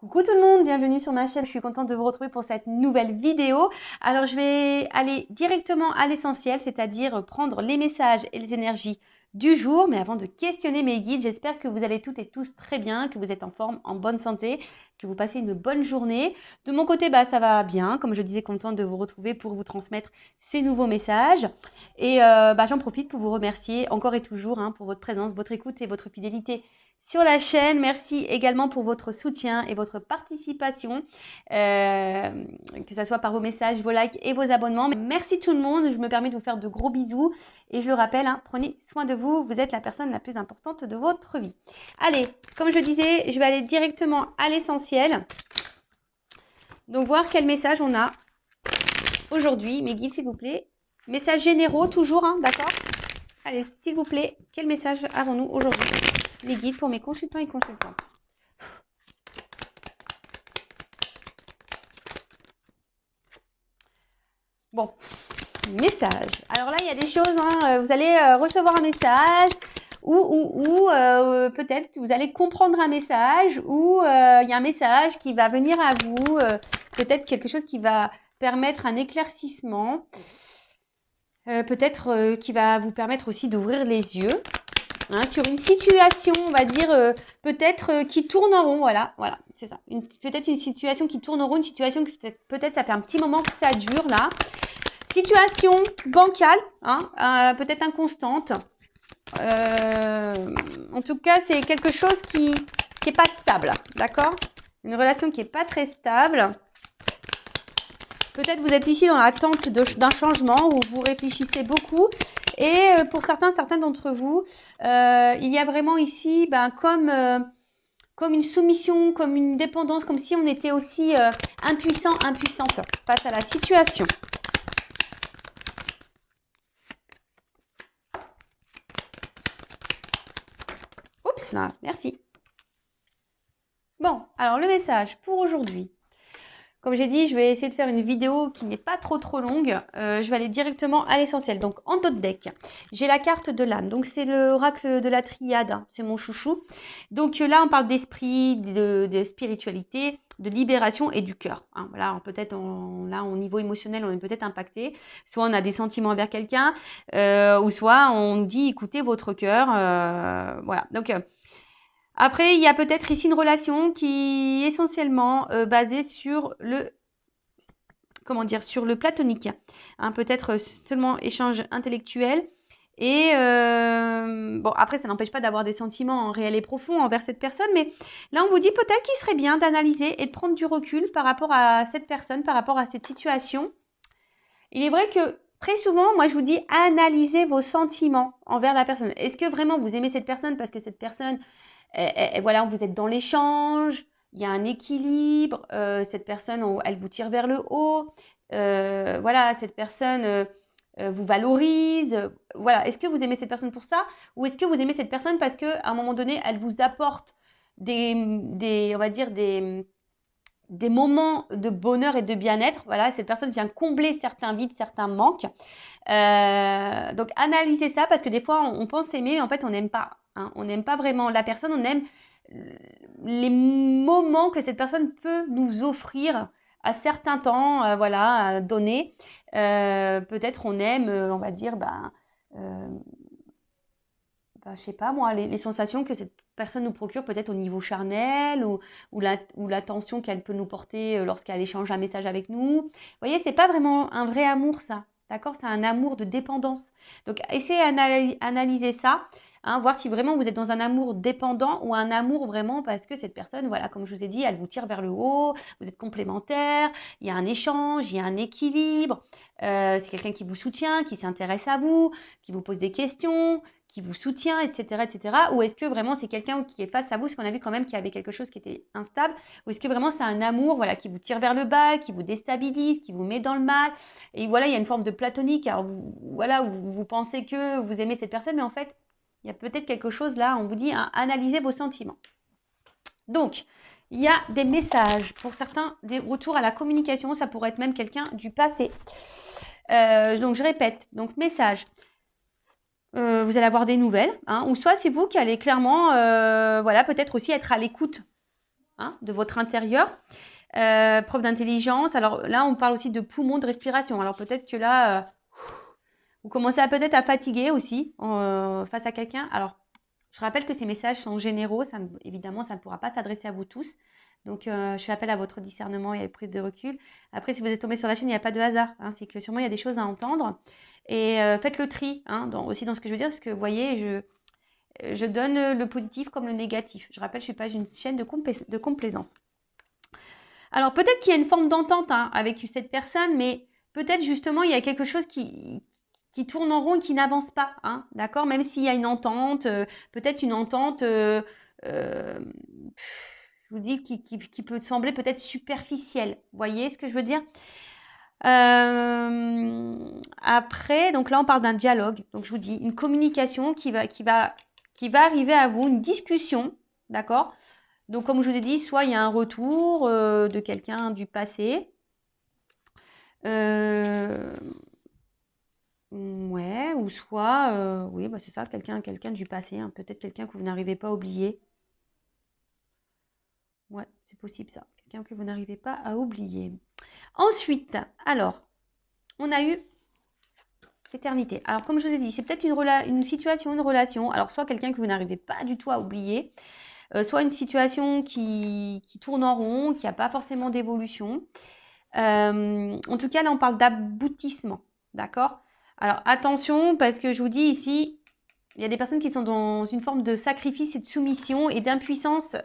Coucou tout le monde, bienvenue sur ma chaîne, je suis contente de vous retrouver pour cette nouvelle vidéo. Alors je vais aller directement à l'essentiel, c'est-à-dire prendre les messages et les énergies du jour. Mais avant de questionner mes guides, j'espère que vous allez toutes et tous très bien, que vous êtes en forme, en bonne santé, que vous passez une bonne journée. De mon côté, ça va bien, comme je disais, contente de vous retrouver pour vous transmettre ces nouveaux messages. Et j'en profite pour vous remercier encore et toujours pour votre présence, votre écoute et votre fidélité sur la chaîne. Merci également pour votre soutien et votre participation, que ce soit par vos messages, vos likes et vos abonnements. Merci tout le monde, je me permets de vous faire de gros bisous et je le rappelle, prenez soin de vous, vous êtes la personne la plus importante de votre vie. Allez, comme je disais, je vais aller directement à l'essentiel. Donc voir quel message on a aujourd'hui. Mes guides, s'il vous plaît. Messages généraux toujours, d'accord? Allez, s'il vous plaît, quel message avons-nous aujourd'hui? Les guides pour mes consultants et consultantes. Bon, message. Alors là, il y a des choses, vous allez recevoir un message ou peut-être vous allez comprendre un message ou il y a un message qui va venir à vous, peut-être quelque chose qui va permettre un éclaircissement, peut-être qui va vous permettre aussi d'ouvrir les yeux. Sur une situation, on va dire, peut-être qui tourne en rond, voilà, c'est ça. Peut-être une situation qui tourne en rond, une situation que peut-être ça fait un petit moment que ça dure, là. Situation bancale, peut-être inconstante. En tout cas, c'est quelque chose qui n'est pas stable, d'accord? Une relation qui n'est pas très stable. Peut-être vous êtes ici dans l'attente d'un changement où vous réfléchissez beaucoup. Et pour certains d'entre vous, il y a vraiment ici comme une soumission, comme une dépendance, comme si on était aussi impuissante face à la situation. Oups, là, merci. Bon, alors le message pour aujourd'hui. Comme j'ai dit, je vais essayer de faire une vidéo qui n'est pas trop longue. Je vais aller directement à l'essentiel. Donc, en dos de deck, j'ai la carte de l'âme. Donc, c'est l'oracle de la triade. C'est mon chouchou. Donc, là, on parle d'esprit, de spiritualité, de libération et du cœur. Voilà, peut-être là, au niveau émotionnel, on est peut-être impacté. Soit on a des sentiments envers quelqu'un, ou soit on dit, écoutez votre cœur. Voilà. Donc, après, il y a peut-être ici une relation qui est essentiellement basée sur sur le platonique. Peut-être seulement échange intellectuel. Et après, ça n'empêche pas d'avoir des sentiments réels et profonds envers cette personne. Mais là, on vous dit peut-être qu'il serait bien d'analyser et de prendre du recul par rapport à cette personne, par rapport à cette situation. Il est vrai que très souvent, moi, je vous dis analysez vos sentiments envers la personne. Est-ce que vraiment vous aimez cette personne parce que cette personne... Et voilà, vous êtes dans l'échange, il y a un équilibre, cette personne, elle vous tire vers le haut, voilà, cette personne vous valorise, voilà. Est-ce que vous aimez cette personne pour ça ou est-ce que vous aimez cette personne parce qu'à un moment donné, elle vous apporte on va dire des moments de bonheur et de bien-être, voilà, cette personne vient combler certains vides, certains manques. Donc analysez ça parce que des fois on pense aimer mais en fait on n'aime pas. On n'aime pas vraiment la personne, on aime les moments que cette personne peut nous offrir à certains temps, donnés. Peut-être on aime, on va dire, je sais pas moi, les sensations que cette personne nous procure peut-être au niveau charnel ou l'attention qu'elle peut nous porter lorsqu'elle échange un message avec nous. Vous voyez, c'est pas vraiment un vrai amour ça, d'accord? C'est un amour de dépendance. Donc essayez d'analyser ça, voir si vraiment vous êtes dans un amour dépendant ou un amour vraiment parce que cette personne, voilà, comme je vous ai dit, elle vous tire vers le haut, vous êtes complémentaires, il y a un échange, il y a un équilibre, c'est quelqu'un qui vous soutient, qui s'intéresse à vous, qui vous pose des questions, qui vous soutient, etc., etc. Ou est-ce que vraiment c'est quelqu'un qui est face à vous, parce qu'on a vu quand même qu'il y avait quelque chose qui était instable, ou est-ce que vraiment c'est un amour, voilà, qui vous tire vers le bas, qui vous déstabilise, qui vous met dans le mal, et voilà, il y a une forme de platonique, alors voilà, vous pensez que vous aimez cette personne, mais en fait, il y a peut-être quelque chose là, on vous dit, analysez vos sentiments. Donc, il y a des messages, pour certains, des retours à la communication, ça pourrait être même quelqu'un du passé. Donc, je répète, donc message. Vous allez avoir des nouvelles, ou soit c'est vous qui allez clairement, peut-être aussi être à l'écoute hein, de votre intérieur. Preuve d'intelligence. Alors là, on parle aussi de poumons, de respiration. Alors peut-être que là, vous commencez à peut-être à fatiguer aussi face à quelqu'un. Alors, je rappelle que ces messages sont généraux. Évidemment, ça ne pourra pas s'adresser à vous tous. Donc, je fais appel à votre discernement et à la prise de recul. Après, si vous êtes tombé sur la chaîne, il n'y a pas de hasard. Hein, c'est que sûrement, il y a des choses à entendre. Et faites le tri hein, aussi dans ce que je veux dire. Parce que, vous voyez, je donne le positif comme le négatif. Je rappelle, je ne suis pas une chaîne de complaisance. Alors, peut-être qu'il y a une forme d'entente hein, avec cette personne, mais peut-être justement, il y a quelque chose qui tourne en rond et qui n'avance pas. Hein, d'accord. Même s'il y a une entente, peut-être une entente, je vous dis, qui peut sembler peut-être superficielle. Vous voyez ce que je veux dire? Après, donc là, on parle d'un dialogue. Donc, je vous dis, une communication qui va arriver à vous, une discussion, d'accord? Donc, comme je vous ai dit, soit il y a un retour de quelqu'un du passé. Ouais, ou soit, oui, bah c'est ça, quelqu'un du passé, hein, peut-être quelqu'un que vous n'arrivez pas à oublier. Ouais, c'est possible ça, quelqu'un que vous n'arrivez pas à oublier. Ensuite, alors, on a eu l'éternité. Alors, comme je vous ai dit, c'est peut-être une situation, une relation. Alors, soit quelqu'un que vous n'arrivez pas du tout à oublier, soit une situation qui tourne en rond, qui n'a pas forcément d'évolution. En tout cas, là, on parle d'aboutissement. D'accord? Alors, attention, parce que je vous dis ici, il y a des personnes qui sont dans une forme de sacrifice et de soumission et d'impuissance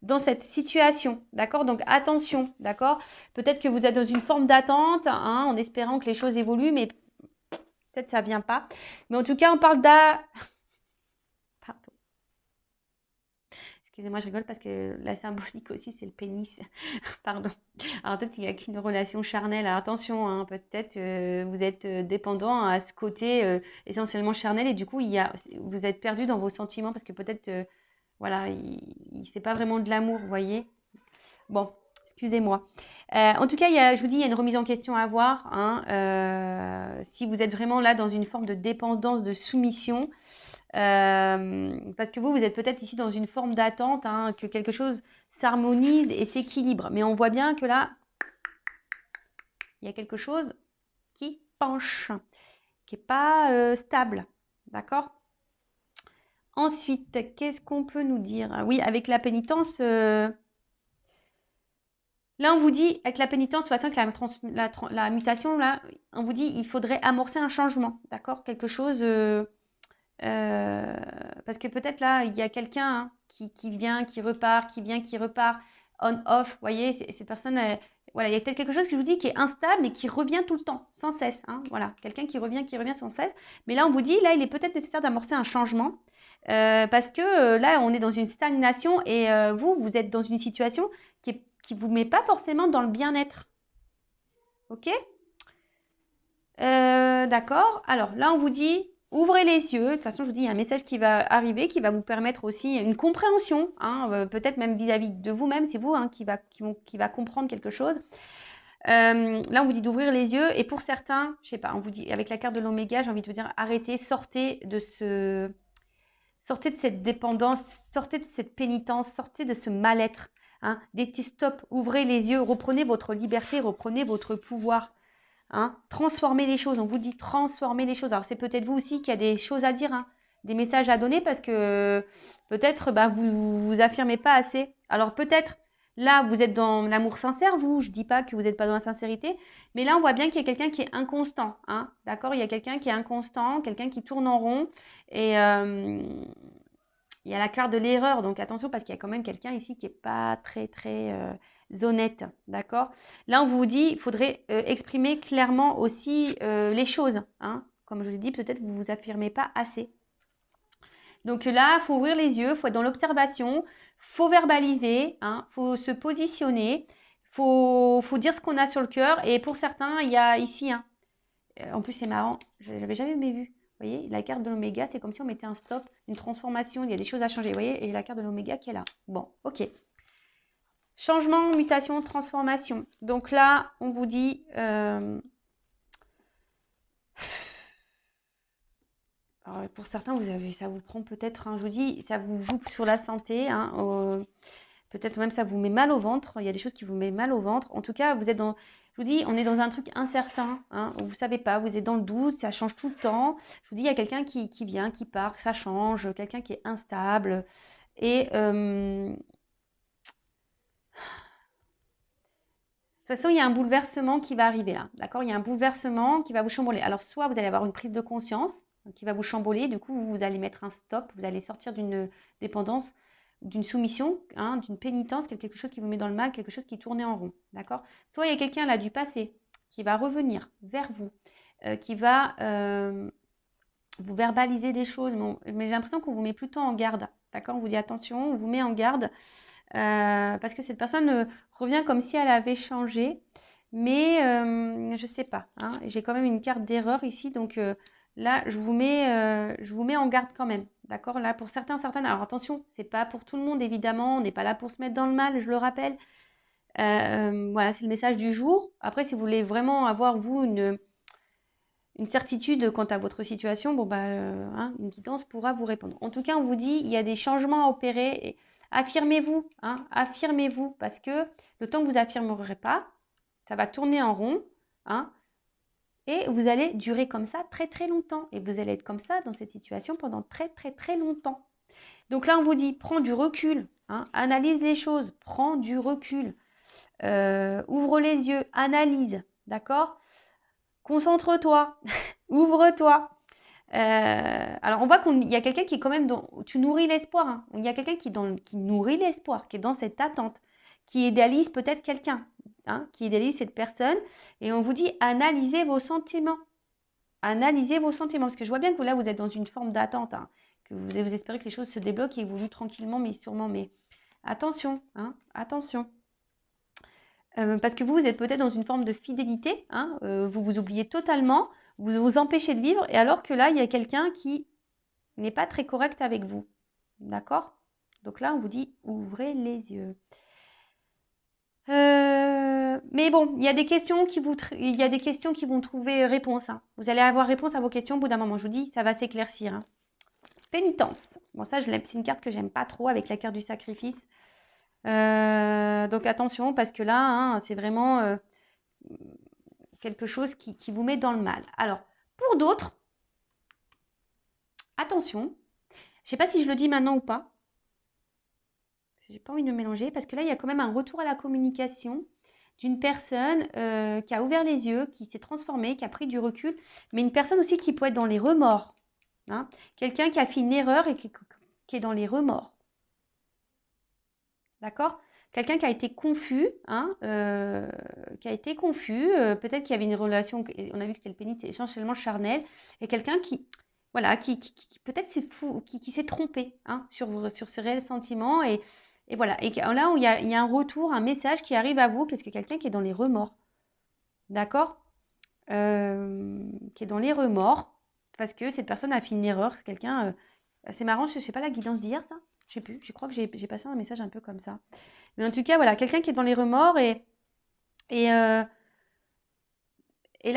dans cette situation. D'accord? Donc, attention. D'accord? Peut-être que vous êtes dans une forme d'attente hein, en espérant que les choses évoluent, mais peut-être ça ne vient pas. Mais en tout cas, on parle Pardon. Excusez-moi, je rigole parce que la symbolique aussi, c'est le pénis. Pardon. Alors peut-être qu'il n'y a qu'une relation charnelle. Alors attention, hein, peut-être vous êtes dépendant à ce côté essentiellement charnel et du coup, vous êtes perdu dans vos sentiments parce que peut-être, voilà, c'est pas vraiment de l'amour, vous voyez. Bon, excusez-moi. En tout cas, je vous dis, il y a une remise en question à avoir. Hein, si vous êtes vraiment là dans une forme de dépendance, de soumission, parce que vous êtes peut-être ici dans une forme d'attente, hein, que quelque chose s'harmonise et s'équilibre. Mais on voit bien que là, il y a quelque chose qui penche, qui n'est pas stable. D'accord? Ensuite, qu'est-ce qu'on peut nous dire? Oui, avec la pénitence, là, on vous dit, avec la pénitence, de toute façon, avec la mutation, là, on vous dit, il faudrait amorcer un changement, d'accord? Quelque chose, parce que peut-être là, il y a quelqu'un hein, qui vient, qui repart, qui vient, qui repart, on-off, vous voyez, ces personnes, voilà, il y a peut-être quelque chose que je vous dis qui est instable, mais qui revient tout le temps, sans cesse, hein, voilà, quelqu'un qui revient sans cesse. Mais là, on vous dit, là, il est peut-être nécessaire d'amorcer un changement, parce que là, on est dans une stagnation et vous êtes dans une situation qui vous met pas forcément dans le bien-être. Ok? D'accord. Alors là, on vous dit, ouvrez les yeux. De toute façon, je vous dis, il y a un message qui va arriver, qui va vous permettre aussi une compréhension, hein, peut-être même vis-à-vis de vous-même, c'est vous hein, qui va comprendre quelque chose. Là, on vous dit d'ouvrir les yeux. Et pour certains, je sais pas, on vous dit, avec la carte de l'oméga, j'ai envie de vous dire, arrêtez, sortez de cette dépendance, sortez de cette pénitence, sortez de ce mal-être. Hein. Dites stop, ouvrez les yeux, reprenez votre liberté, reprenez votre pouvoir. Hein. Transformer les choses, on vous dit transformer les choses. Alors c'est peut-être vous aussi qui a des choses à dire, hein, des messages à donner parce que peut-être vous vous affirmez pas assez. Alors peut-être là vous êtes dans l'amour sincère, vous, je dis pas que vous n'êtes pas dans la sincérité, mais là on voit bien qu'il y a quelqu'un qui est inconstant. Hein, d'accord? Il y a quelqu'un qui est inconstant, quelqu'un qui tourne en rond et il y a la carte de l'erreur, donc attention parce qu'il y a quand même quelqu'un ici qui n'est pas très très honnête, d'accord? Là, on vous dit, il faudrait exprimer clairement aussi les choses, hein? Comme je vous ai dit, peut-être vous ne vous affirmez pas assez. Donc là, il faut ouvrir les yeux, il faut être dans l'observation, il faut verbaliser, il faut se positionner, il faut dire ce qu'on a sur le cœur. Et pour certains, il y a ici, en plus c'est marrant, je n'avais jamais vu. Vous voyez, la carte de l'oméga, c'est comme si on mettait un stop, une transformation, il y a des choses à changer. Vous voyez, et la carte de l'oméga qui est là. Bon, ok. Changement, mutation, transformation. Donc là, on vous dit... Alors, pour certains, ça vous prend peut-être, je vous dis, ça vous joue sur la santé. Peut-être même ça vous met mal au ventre. Il y a des choses qui vous mettent mal au ventre. En tout cas, vous êtes dans, je vous dis, on est dans un truc incertain. Hein, vous ne savez pas, vous êtes dans le doute, ça change tout le temps. Je vous dis, il y a quelqu'un qui vient, qui part, ça change, quelqu'un qui est instable. Et de toute façon, il y a un bouleversement qui va arriver là. D'accord? Il y a un bouleversement qui va vous chambouler. Alors, soit vous allez avoir une prise de conscience qui va vous chambouler. Du coup, vous allez mettre un stop. Vous allez sortir d'une dépendance, d'une soumission, hein, d'une pénitence, quelque chose qui vous met dans le mal, quelque chose qui tournait en rond. D'accord? Soit il y a quelqu'un là du passé qui va revenir vers vous, qui va vous verbaliser des choses. Mais j'ai l'impression qu'on vous met plutôt en garde. D'accord? On vous dit attention, on vous met en garde. Parce que cette personne revient comme si elle avait changé, mais je ne sais pas. Hein, j'ai quand même une carte d'erreur ici, donc là, je vous mets en garde quand même. D'accord? Là, pour certaines. Alors attention, c'est pas pour tout le monde, évidemment. On n'est pas là pour se mettre dans le mal, je le rappelle. Voilà, c'est le message du jour. Après, si vous voulez vraiment avoir, vous, une certitude quant à votre situation, bon, hein, une guidance pourra vous répondre. En tout cas, on vous dit, il y a des changements à opérer. Et affirmez-vous, hein, affirmez-vous, parce que le temps que vous affirmerez pas, ça va tourner en rond, hein, et vous allez durer comme ça très très longtemps. Et vous allez être comme ça dans cette situation pendant très très très longtemps. Donc là, on vous dit, prends du recul, hein, analyse les choses, prends du recul, ouvre les yeux, analyse, d'accord? Concentre-toi, ouvre-toi. Alors, on voit qu'il y a quelqu'un qui est quand même dans... Tu nourris l'espoir. Hein. Il y a quelqu'un qui nourrit l'espoir, qui est dans cette attente, qui idéalise peut-être quelqu'un, hein, qui idéalise cette personne. Et on vous dit, analysez vos sentiments. Analysez vos sentiments. Parce que je vois bien que là, vous êtes dans une forme d'attente. Hein, que vous espérez que les choses se débloquent et évoluent tranquillement, mais sûrement. Mais attention, hein, attention. Parce que vous êtes peut-être dans une forme de fidélité, hein, vous vous oubliez totalement, vous vous empêchez de vivre, et alors que là, il y a quelqu'un qui n'est pas très correct avec vous. D'accord? Donc là, on vous dit, ouvrez les yeux. Mais bon, il y a des questions qui vont trouver réponse. Hein. Vous allez avoir réponse à vos questions au bout d'un moment. Je vous dis, ça va s'éclaircir. Hein. Pénitence. Bon, ça, c'est une carte que j'aime pas trop avec la carte du sacrifice. Donc attention, parce que là, hein, c'est vraiment quelque chose qui vous met dans le mal. Alors, pour d'autres, attention, je ne sais pas si je le dis maintenant ou pas. J'ai pas envie de me mélanger, parce que là, il y a quand même un retour à la communication d'une personne qui a ouvert les yeux, qui s'est transformée, qui a pris du recul, mais une personne aussi qui peut être dans les remords. Hein. Quelqu'un qui a fait une erreur et qui est dans les remords. D'accord? Quelqu'un qui a été confus, hein, peut-être qu'il y avait une relation, on a vu que c'était le pénis, c'est essentiellement charnel, et quelqu'un qui, voilà, qui peut-être c'est fou, qui s'est trompé hein, sur ses réels sentiments, et voilà. Et là, où il y a un retour, un message qui arrive à vous, qu'est-ce que quelqu'un qui est dans les remords, d'accord? Qui est dans les remords, parce que cette personne a fait une erreur, c'est quelqu'un, c'est marrant, je ne sais pas la guidance d'hier, ça? Je sais plus, je crois que j'ai passé un message un peu comme ça. Mais en tout cas, voilà, quelqu'un qui est dans les remords et là,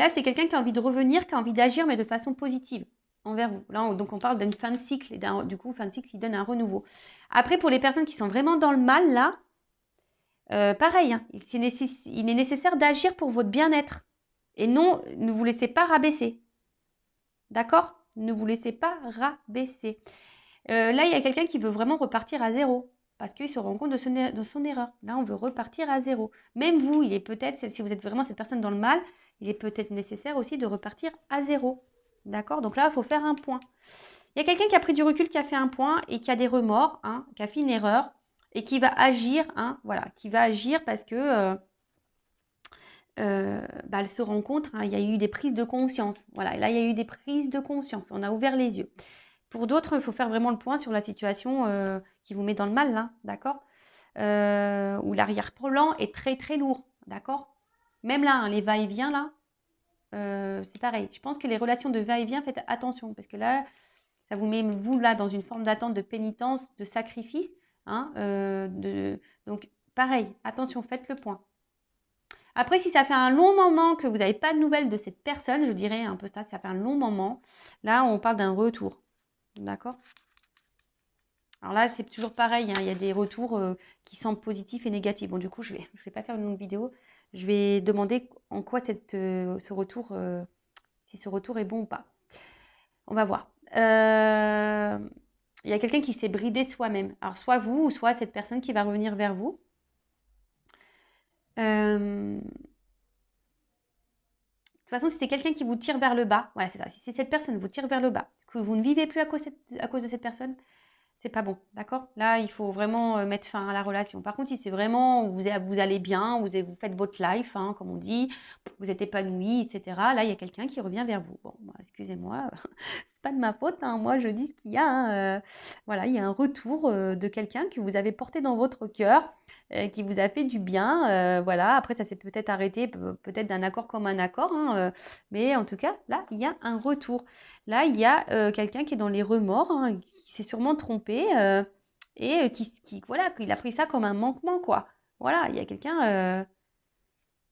c'est quelqu'un qui a envie de revenir, qui a envie d'agir, mais de façon positive envers vous. Là, donc, on parle d'une fin de cycle et du coup, fin de cycle qui donne un renouveau. Après, pour les personnes qui sont vraiment dans le mal, là, pareil, hein, il est nécessaire d'agir pour votre bien-être. Et non, ne vous laissez pas rabaisser. D'accord? Ne vous laissez pas rabaisser. Là, il y a quelqu'un qui veut vraiment repartir à zéro parce qu'il se rend compte de son erreur. Là, on veut repartir à zéro. Même vous, il est peut-être, si vous êtes vraiment cette personne dans le mal, il est peut-être nécessaire aussi de repartir à zéro. D'accord? Donc là, il faut faire un point. Il y a quelqu'un qui a pris du recul, qui a fait un point et qui a des remords, hein, qui a fait une erreur et qui va agir, hein, voilà, qui va agir parce que elle se rend compte, hein, il y a eu des prises de conscience. Voilà, là, il y a eu des prises de conscience. On a ouvert les yeux. Pour d'autres, il faut faire vraiment le point sur la situation qui vous met dans le mal, là, d'accord? Où l'arrière-plan est très, très lourd, d'accord? Même là, hein, les va-et-vient, là, c'est pareil. Je pense que les relations de va-et-vient, faites attention, parce que là, ça vous met, vous, là, dans une forme d'attente, de pénitence, de sacrifice. Hein, donc, pareil, attention, faites le point. Après, si ça fait un long moment que vous n'avez pas de nouvelles de cette personne, je dirais un peu ça, ça fait un long moment, là, on parle d'un retour. D'accord? Alors là, c'est toujours pareil, hein, il y a des retours qui semblent positifs et négatifs. Bon, du coup, je vais pas faire une longue vidéo. Je vais demander en quoi ce retour, si ce retour est bon ou pas. On va voir. Il y a quelqu'un qui s'est bridé soi-même. Alors, soit vous, ou soit cette personne qui va revenir vers vous. De toute façon, si c'est quelqu'un qui vous tire vers le bas, voilà, c'est ça. Si cette personne vous tire vers le bas, que vous ne vivez plus à cause de cette personne, c'est pas bon, d'accord? Là, il faut vraiment mettre fin à la relation. Par contre, si c'est vraiment, vous allez bien, vous faites votre life, hein, comme on dit, vous êtes épanoui, etc. Là, il y a quelqu'un qui revient vers vous. Bon, excusez-moi, c'est pas de ma faute, hein, moi je dis ce qu'il y a. Hein, voilà, il y a un retour de quelqu'un que vous avez porté dans votre cœur, qui vous a fait du bien. Voilà, après, ça s'est peut-être arrêté, peut-être d'un accord comme un accord, hein, mais en tout cas, là, il y a un retour. Là, il y a quelqu'un qui est dans les remords, hein, qui s'est sûrement trompé et voilà, qu'il a pris ça comme un manquement, quoi. Voilà, il y a quelqu'un,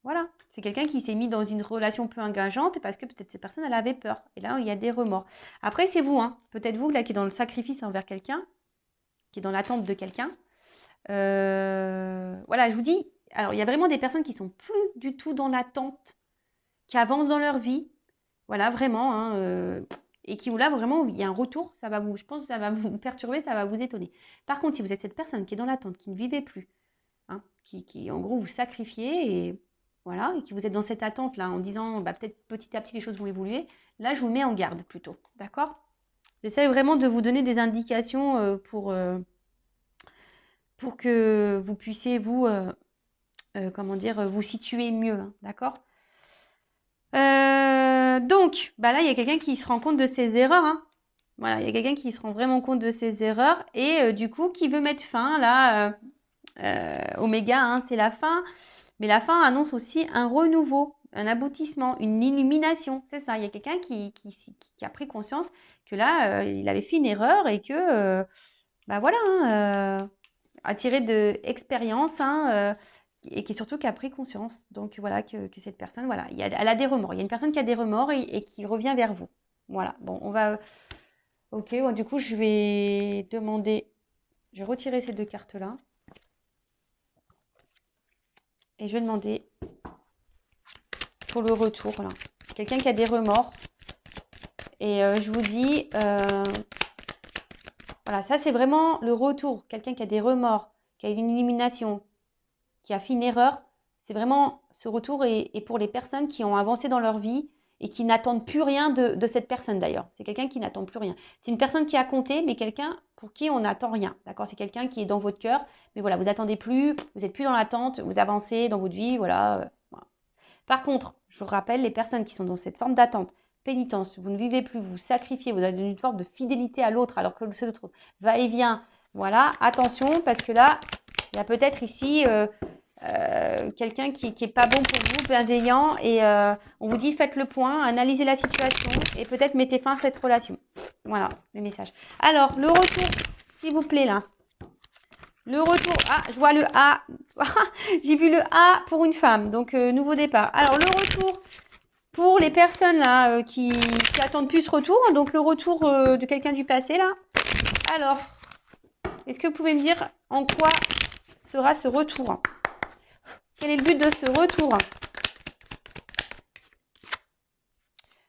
voilà, c'est quelqu'un qui s'est mis dans une relation peu engageante parce que peut-être cette personne, elle avait peur. Et là, il y a des remords. Après, c'est vous, hein. Peut-être vous, là, qui est dans le sacrifice envers quelqu'un, qui est dans l'attente de quelqu'un. Voilà, je vous dis, alors, il y a vraiment des personnes qui sont plus du tout dans l'attente, qui avancent dans leur vie. Voilà, vraiment, hein, et qui, là, vraiment, il y a un retour, je pense que ça va vous perturber, ça va vous étonner. Par contre, si vous êtes cette personne qui est dans l'attente, qui ne vivait plus, hein, qui, en gros, vous sacrifiez, et voilà, et qui vous êtes dans cette attente-là, en disant, peut-être petit à petit, les choses vont évoluer, là, je vous mets en garde, plutôt, d'accord? J'essaie vraiment de vous donner des indications pour que vous puissiez, vous, comment dire, vous situer mieux, hein, d'accord? Donc, là, il y a quelqu'un qui se rend compte de ses erreurs, hein. Voilà, il y a quelqu'un qui se rend vraiment compte de ses erreurs et du coup, qui veut mettre fin, là, Oméga, hein, c'est la fin. Mais la fin annonce aussi un renouveau, un aboutissement, une illumination. C'est ça, il y a quelqu'un qui a pris conscience que là, il avait fait une erreur et que, voilà, hein, a tiré de expérience, hein, et qui surtout qui a pris conscience. Donc voilà, que cette personne, voilà, elle a des remords. Il y a une personne qui a des remords et qui revient vers vous. Voilà, bon, on va... Ok, bon, du coup, je vais retirer ces deux cartes-là. Et je vais demander pour le retour, là. Quelqu'un qui a des remords. Et je vous dis, voilà, ça c'est vraiment le retour. Quelqu'un qui a des remords, qui a une élimination, qui a fait une erreur. C'est vraiment ce retour est pour les personnes qui ont avancé dans leur vie et qui n'attendent plus rien de cette personne d'ailleurs. C'est quelqu'un qui n'attend plus rien. C'est une personne qui a compté, mais quelqu'un pour qui on n'attend rien. D'accord? C'est quelqu'un qui est dans votre cœur, mais voilà, vous attendez plus, vous n'êtes plus dans l'attente, vous avancez dans votre vie, voilà. Voilà. Par contre, je vous rappelle, les personnes qui sont dans cette forme d'attente, pénitence, vous ne vivez plus, vous sacrifiez, vous avez une forme de fidélité à l'autre alors que l'autre va et vient. Voilà, attention, parce que là, il y a peut-être ici quelqu'un qui est pas bon pour vous, bienveillant, et on vous dit faites le point, analysez la situation et peut-être mettez fin à cette relation. Voilà le message. Alors, le retour, s'il vous plaît, là. Le retour, ah, je vois le A. J'ai vu le A pour une femme, donc nouveau départ. Alors, le retour pour les personnes là qui attendent plus ce retour, donc le retour de quelqu'un du passé, là. Alors, est-ce que vous pouvez me dire en quoi sera ce retour ? Quel est le but de ce retour?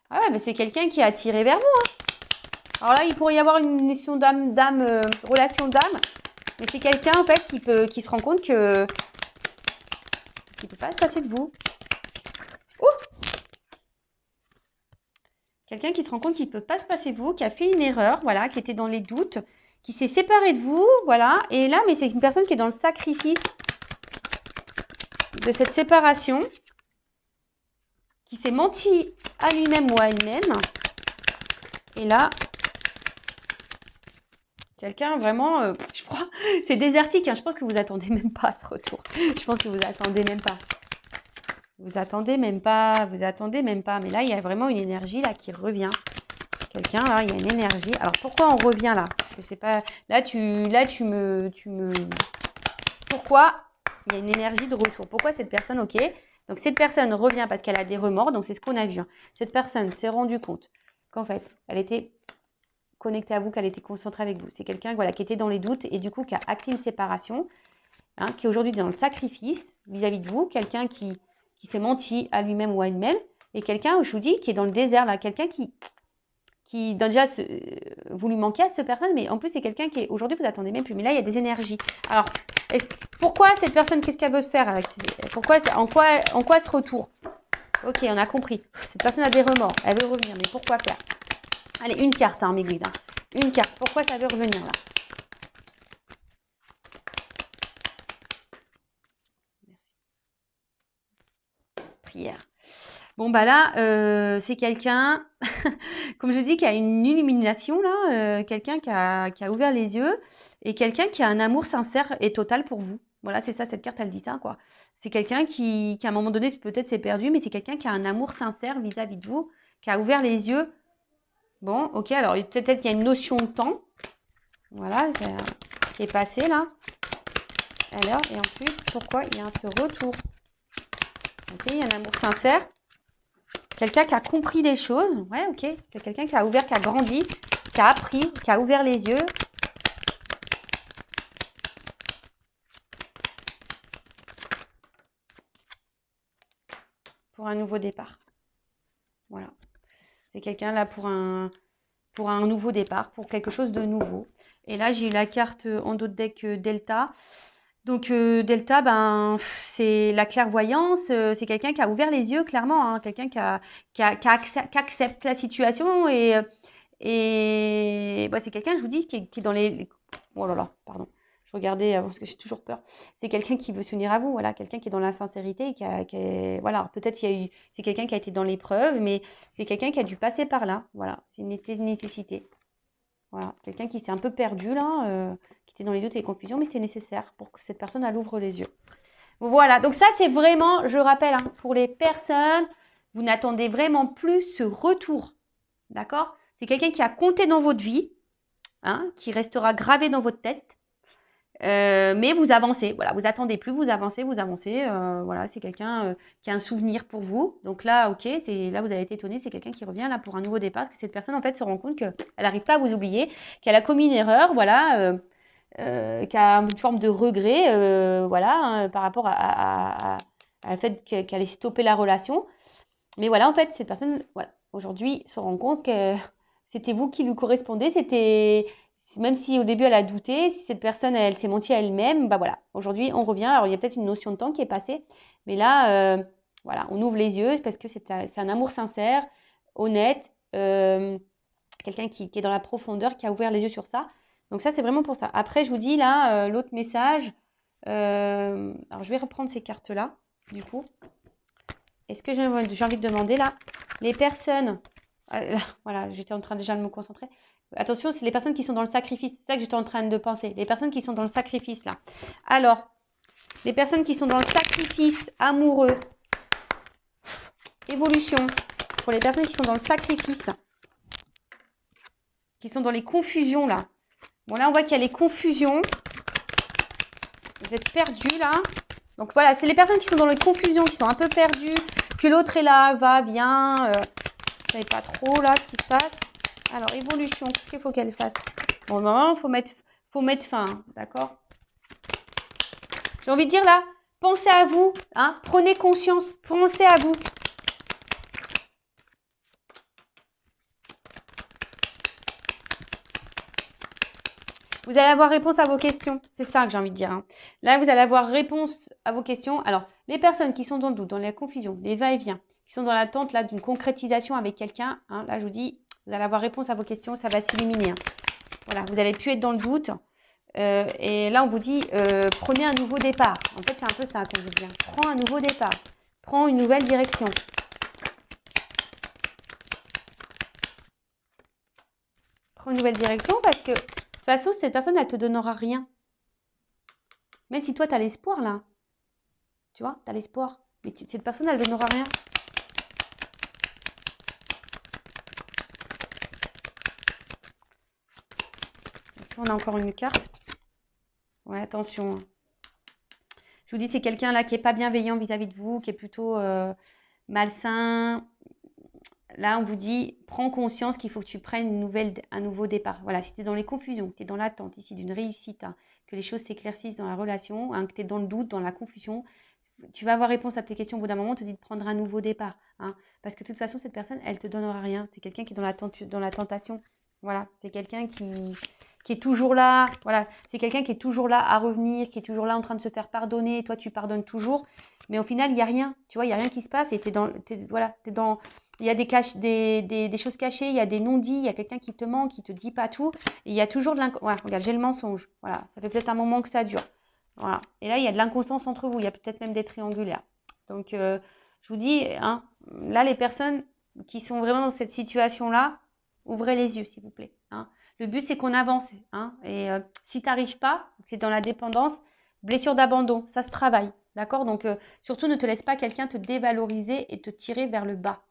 Ah ouais, mais c'est quelqu'un qui est attiré vers vous. Hein. Alors là, il pourrait y avoir une relation d'âme, mais c'est quelqu'un en fait qui se rend compte que qui peut pas se passer de vous. Quelqu'un qui se rend compte qu'il peut pas se passer de vous, qui a fait une erreur, voilà, qui était dans les doutes, qui s'est séparé de vous, voilà. Et là, mais c'est une personne qui est dans le sacrifice de cette séparation, qui s'est menti à lui-même ou à elle-même. Et là, quelqu'un vraiment, je crois, c'est désertique. Hein, je pense que vous attendez même pas ce retour. Je pense que vous attendez même pas. Vous attendez même pas. Mais là, il y a vraiment une énergie là qui revient. Quelqu'un, là, il y a une énergie. Alors pourquoi on revient là? Parce que c'est pas. Là, tu me. Pourquoi il y a une énergie de retour? Pourquoi cette personne, ok? Donc cette personne revient parce qu'elle a des remords. Donc c'est ce qu'on a vu. Hein. Cette personne s'est rendue compte qu'en fait, elle était connectée à vous, qu'elle était concentrée avec vous. C'est quelqu'un voilà, qui était dans les doutes et du coup qui a acté une séparation, hein, qui est aujourd'hui dans le sacrifice vis-à-vis de vous, quelqu'un qui s'est menti à lui-même ou à elle-même, et quelqu'un, je vous dis, qui est dans le désert, là, quelqu'un qui déjà, vous lui manquez à cette personne, mais en plus, c'est quelqu'un qui est, aujourd'hui, vous attendez même plus, mais là, il y a des énergies. Alors, pourquoi cette personne, qu'est-ce qu'elle veut faire avec en quoi ce retour? Ok, on a compris. Cette personne a des remords, elle veut revenir, mais pourquoi faire? Allez, une carte, hein, mes guides. Hein. Une carte, pourquoi ça veut revenir là? Prière. Bon, bah là, c'est quelqu'un, comme je dis, qui a une illumination, là, quelqu'un qui a ouvert les yeux et quelqu'un qui a un amour sincère et total pour vous. Voilà, c'est ça, cette carte, elle dit ça, quoi. C'est quelqu'un qui, à un moment donné, peut-être s'est perdu, mais c'est quelqu'un qui a un amour sincère vis-à-vis de vous, qui a ouvert les yeux. Bon, ok, alors peut-être qu'il y a une notion de temps. Voilà, qui est passé, là. Alors, et en plus, pourquoi il y a ce retour? Ok, il y a un amour sincère. Quelqu'un qui a compris des choses. Ouais, ok. C'est quelqu'un qui a ouvert, qui a grandi, qui a appris, qui a ouvert les yeux. Pour un nouveau départ. Voilà. C'est quelqu'un là pour un nouveau départ, pour quelque chose de nouveau. Et là, j'ai eu la carte en dos de deck Delta. Donc, Delta, ben, c'est la clairvoyance. C'est quelqu'un qui a ouvert les yeux, clairement. Hein, quelqu'un qui accepte la situation. Et bah, c'est quelqu'un, je vous dis, qui est dans les... Oh là là, pardon. Je regardais parce que j'ai toujours peur. C'est quelqu'un qui veut s'unir à vous, voilà, quelqu'un qui est dans la sincérité, voilà, peut-être c'est quelqu'un qui a été dans l'épreuve, mais c'est quelqu'un qui a dû passer par là, voilà, c'est une nécessité, voilà, quelqu'un qui s'est un peu perdu là, qui était dans les doutes et les confusions, mais c'était nécessaire pour que cette personne elle ouvre les yeux. Voilà, donc ça c'est vraiment, je rappelle, hein, pour les personnes, vous n'attendez vraiment plus ce retour, d'accord? C'est quelqu'un qui a compté dans votre vie, hein, qui restera gravé dans votre tête. Mais vous avancez, voilà, vous attendez plus, vous avancez, voilà, c'est quelqu'un qui a un souvenir pour vous. Donc là, ok, là vous avez été étonné, c'est quelqu'un qui revient là pour un nouveau départ, parce que cette personne en fait se rend compte qu'elle n'arrive pas à vous oublier, qu'elle a commis une erreur, voilà, qu'elle a une forme de regret, voilà, hein, par rapport à le fait qu'elle ait stoppé la relation. Mais voilà, en fait, cette personne, voilà, aujourd'hui, se rend compte que c'était vous qui lui correspondez, même si au début elle a douté, si cette personne elle s'est mentie à elle-même, bah voilà, aujourd'hui on revient. Alors il y a peut-être une notion de temps qui est passée, mais là, voilà, on ouvre les yeux parce que c'est un amour sincère, honnête, quelqu'un qui est dans la profondeur, qui a ouvert les yeux sur ça. Donc ça c'est vraiment pour ça. Après je vous dis là, l'autre message, alors je vais reprendre ces cartes-là, du coup. Est-ce que j'ai envie de demander là, les personnes, voilà, j'étais en train déjà de me concentrer. Attention, c'est les personnes qui sont dans le sacrifice. C'est ça que j'étais en train de penser. Les personnes qui sont dans le sacrifice là. Alors, les personnes qui sont dans le sacrifice amoureux, évolution. Pour les personnes qui sont dans le sacrifice, qui sont dans les confusions là. Bon là, on voit qu'il y a les confusions. Vous êtes perdus là. Donc voilà, c'est les personnes qui sont dans les confusions, qui sont un peu perdues, que l'autre est là, va, vient. Vous ne savez pas trop là ce qui se passe. Alors, évolution, qu'est-ce qu'il faut qu'elle fasse? Bon, normalement, il faut mettre fin, d'accord? J'ai envie de dire là, pensez à vous, hein, prenez conscience, pensez à vous. Vous allez avoir réponse à vos questions. C'est ça que j'ai envie de dire. Hein. Là, vous allez avoir réponse à vos questions. Alors, les personnes qui sont dans le doute, dans la confusion, les va-et-vient, qui sont dans l'attente là d'une concrétisation avec quelqu'un, hein, là, je vous dis, vous allez avoir réponse à vos questions, ça va s'illuminer. Hein. Voilà, vous allez plus être dans le doute. Et là, on vous dit, prenez un nouveau départ. En fait, c'est un peu ça qu'on vous dit. Hein. Prends un nouveau départ. Prends une nouvelle direction. Prends une nouvelle direction parce que... De toute façon, cette personne, elle ne te donnera rien. Même si toi, tu as l'espoir, là. Tu vois, tu as l'espoir. Mais cette personne, elle ne donnera rien. Est-ce qu'on a encore une carte? Ouais, attention. Je vous dis, c'est quelqu'un, là, qui n'est pas bienveillant vis-à-vis de vous, qui est plutôt malsain. là, on vous dit, prends conscience qu'il faut que tu prennes un nouveau départ. Voilà, si tu es dans les confusions, que tu es dans l'attente ici d'une réussite, hein, que les choses s'éclaircissent dans la relation, hein, que tu es dans le doute, dans la confusion, tu vas avoir réponse à tes questions. Au bout d'un moment, on te dit de prendre un nouveau départ. Hein, parce que de toute façon, cette personne, elle te donnera rien. C'est quelqu'un qui est dans la tentation. Voilà, c'est quelqu'un qui est toujours là. Voilà, c'est quelqu'un qui est toujours là à revenir, qui est toujours là en train de se faire pardonner. Toi, tu pardonnes toujours. Mais au final, il n'y a rien. Tu vois, il n'y a rien qui se passe. Et voilà, il y a des choses cachées, il y a des non-dits, il y a quelqu'un qui te ment, qui te dit pas tout. Et il y a toujours de l'inconscience. Regarde, j'ai le mensonge. Voilà, ça fait peut-être un moment que ça dure. Voilà. Et là, il y a de l'inconstance entre vous. Il y a peut-être même des triangulaires. Donc, je vous dis, hein, là, les personnes qui sont vraiment dans cette situation-là, ouvrez les yeux, s'il vous plaît. Hein. Le but, c'est qu'on avance. Hein. Et si tu n'arrives pas, c'est dans la dépendance, blessure d'abandon, ça se travaille. D'accord. Donc, surtout, ne te laisse pas quelqu'un te dévaloriser et te tirer vers le bas.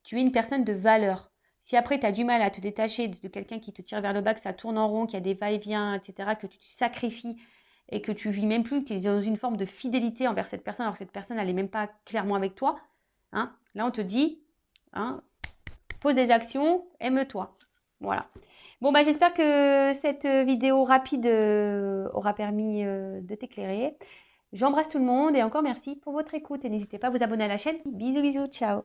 Tu es une personne de valeur. Si après, tu as du mal à te détacher de quelqu'un qui te tire vers le bas, que ça tourne en rond, qu'il y a des va-et-vient, etc., que tu te sacrifies et que tu vis même plus, que tu es dans une forme de fidélité envers cette personne, alors que cette personne, elle n'est même pas clairement avec toi, hein, là, on te dit, hein, pose des actions, aime-toi. Voilà. Bon, bah, j'espère que cette vidéo rapide aura permis de t'éclairer. J'embrasse tout le monde et encore merci pour votre écoute. Et n'hésitez pas à vous abonner à la chaîne. Bisous, bisous, ciao.